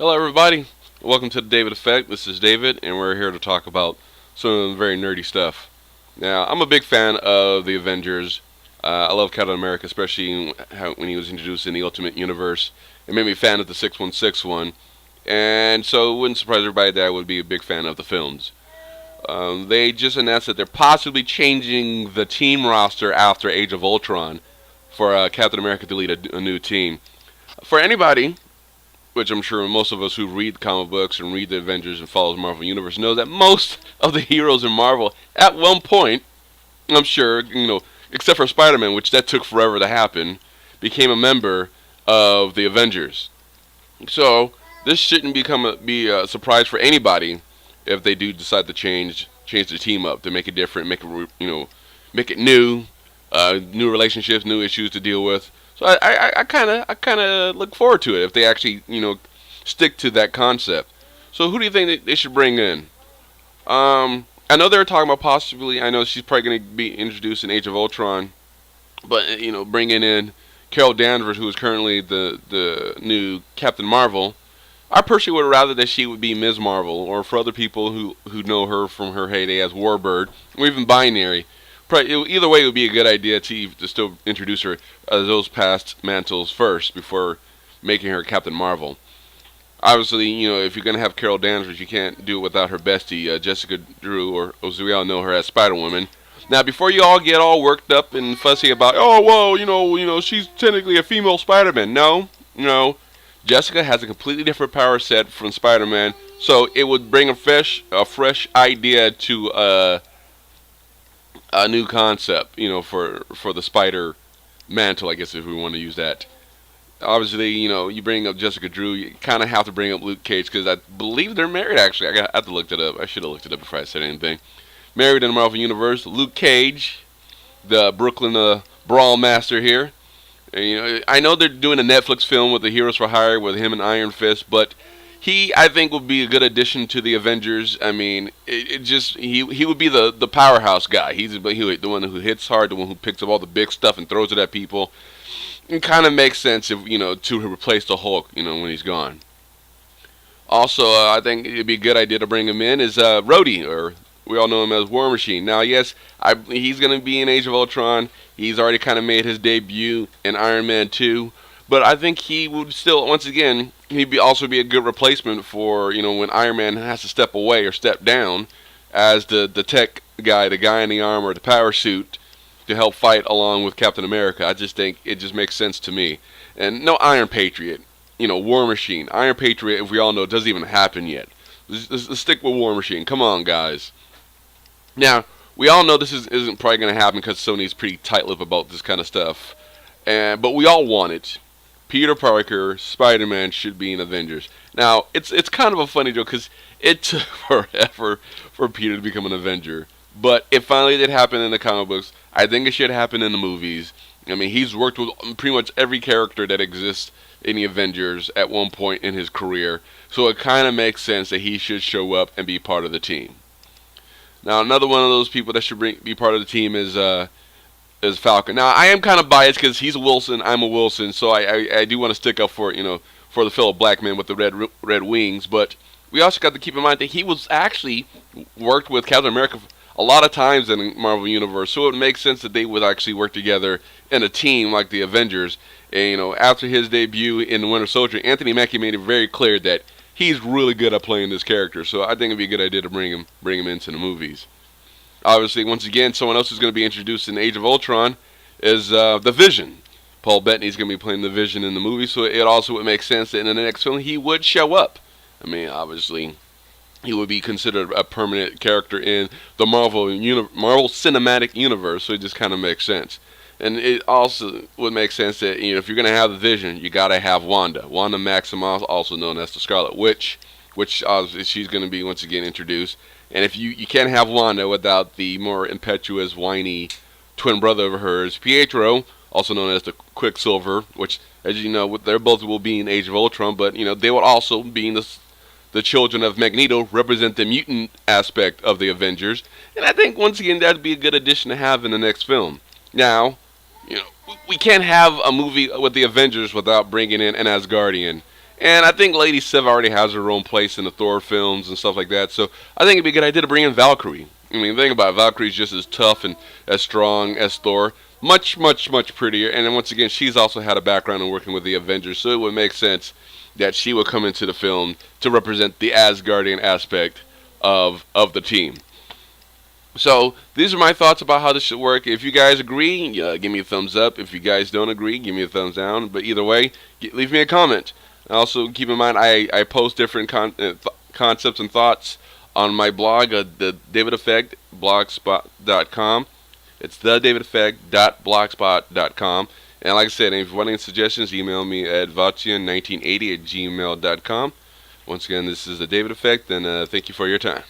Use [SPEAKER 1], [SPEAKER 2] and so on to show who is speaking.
[SPEAKER 1] Hello, everybody. Welcome to the David Effect. This is David, and we're here to talk about some very nerdy stuff. Now, I'm a big fan of the Avengers. I love Captain America, especially when he was introduced in the Ultimate Universe. It made me a fan of the 616 one, and so it wouldn't surprise everybody that I would be a big fan of the films. They just announced that they're possibly changing the team roster after Age of Ultron for Captain America to lead a new team. For anybody, which I'm sure most of us who read comic books and read the Avengers and follow the Marvel Universe know that most of the heroes in Marvel, at one point, I'm sure, except for SpiderMan, which that took forever to happen, became a member of the Avengers. So this shouldn't be a surprise for anybody if they do decide to change the team up to make it different, make it new, new relationships, new issues to deal with. So I kind of look forward to it if they actually stick to that concept. So who do you think they should bring in? I know they're talking about possibly. I know she's probably going to be introduced in Age of Ultron, but bringing in Carol Danvers, who is currently the new Captain Marvel. I personally would rather that she would be Ms. Marvel, or for other people who know her from her heyday as Warbird, or even Binary. Either way, it would be a good idea to still introduce her as those past mantles first before making her Captain Marvel. Obviously, if you're going to have Carol Danvers, you can't do it without her bestie, Jessica Drew, or as we all know her as Spider-Woman. Now, before you all get all worked up and fussy about, oh, well, she's technically a female Spider-Man. No. Jessica has a completely different power set from Spider-Man, so it would bring a fresh idea to a new concept, for the Spider Mantle, I guess, if we want to use that. Obviously, you bring up Jessica Drew, you kind of have to bring up Luke Cage, because I believe they're married, actually. I have to look it up. I should have looked it up before I said anything. Married in the Marvel Universe, Luke Cage, the Brooklyn Brawl Master here. And, I know they're doing a Netflix film with the Heroes for Hire with him and Iron Fist, but he, I think, would be a good addition to the Avengers. I mean, he would be the powerhouse guy. He's the one who hits hard, the one who picks up all the big stuff and throws it at people. It kind of makes sense if to replace the Hulk, when he's gone. Also, I think it'd be a good idea to bring him in is Rhodey, or we all know him as War Machine. Now, yes, he's going to be in Age of Ultron. He's already kind of made his debut in Iron Man 2. But I think he would still, once again, he'd also be a good replacement for, when Iron Man has to step away or step down as the tech guy, the guy in the armor, the power suit, to help fight along with Captain America. I just think it just makes sense to me. And no Iron Patriot, War Machine. Iron Patriot, if we all know, doesn't even happen yet. Let's stick with War Machine. Come on, guys. Now, we all know this isn't probably going to happen because Sony's pretty tight-lipped about this kind of stuff. But we all want it. Peter Parker, Spider-Man should be in Avengers. Now, it's kind of a funny joke because it took forever for Peter to become an Avenger. But it finally did happen in the comic books. I think it should happen in the movies. I mean, he's worked with pretty much every character that exists in the Avengers at one point in his career. So it kind of makes sense that he should show up and be part of the team. Now, another one of those people that should be part of the team is Falcon. Now, I am kind of biased because he's a Wilson, I'm a Wilson, so I do want to stick up for for the fellow black man with the red wings. But we also got to keep in mind that he was actually worked with Captain America a lot of times in the Marvel Universe, so it makes sense that they would actually work together in a team like the Avengers. And after his debut in The Winter Soldier, Anthony Mackie made it very clear that he's really good at playing this character, so I think it'd be a good idea to bring him into the movies. Obviously, once again, someone else who's going to be introduced in Age of Ultron is the Vision. Paul Bettany's going to be playing the Vision in the movie, so it also would make sense that in the next film he would show up. I mean, obviously, he would be considered a permanent character in the Marvel Cinematic Universe, so it just kind of makes sense. And it also would make sense that if you're going to have the Vision, you got to have Wanda Maximoff, also known as the Scarlet Witch, which she's going to be once again introduced. And if you can't have Wanda without the more impetuous, whiny twin brother of hers, Pietro, also known as the Quicksilver, which, as you know, they're both will be in Age of Ultron, but they will also be in the children of Magneto, represent the mutant aspect of the Avengers. And I think once again that'd be a good addition to have in the next film. Now, we can't have a movie with the Avengers without bringing in an Asgardian. And I think Lady Sif already has her own place in the Thor films and stuff like that. So I think it'd be a good idea to bring in Valkyrie. I mean, think about it. Valkyrie's just as tough and as strong as Thor. Much, much, much prettier. And then once again, she's also had a background in working with the Avengers. So it would make sense that she would come into the film to represent the Asgardian aspect of the team. So these are my thoughts about how this should work. If you guys agree, give me a thumbs up. If you guys don't agree, give me a thumbs down. But either way, leave me a comment. Also, keep in mind, I post different concepts and thoughts on my blog, the David Effect, blogspot.com. It's thedavideffect.blogspot.com. And like I said, if you want any suggestions, email me at vachian1980 at gmail.com. Once again, this is the David Effect, and thank you for your time.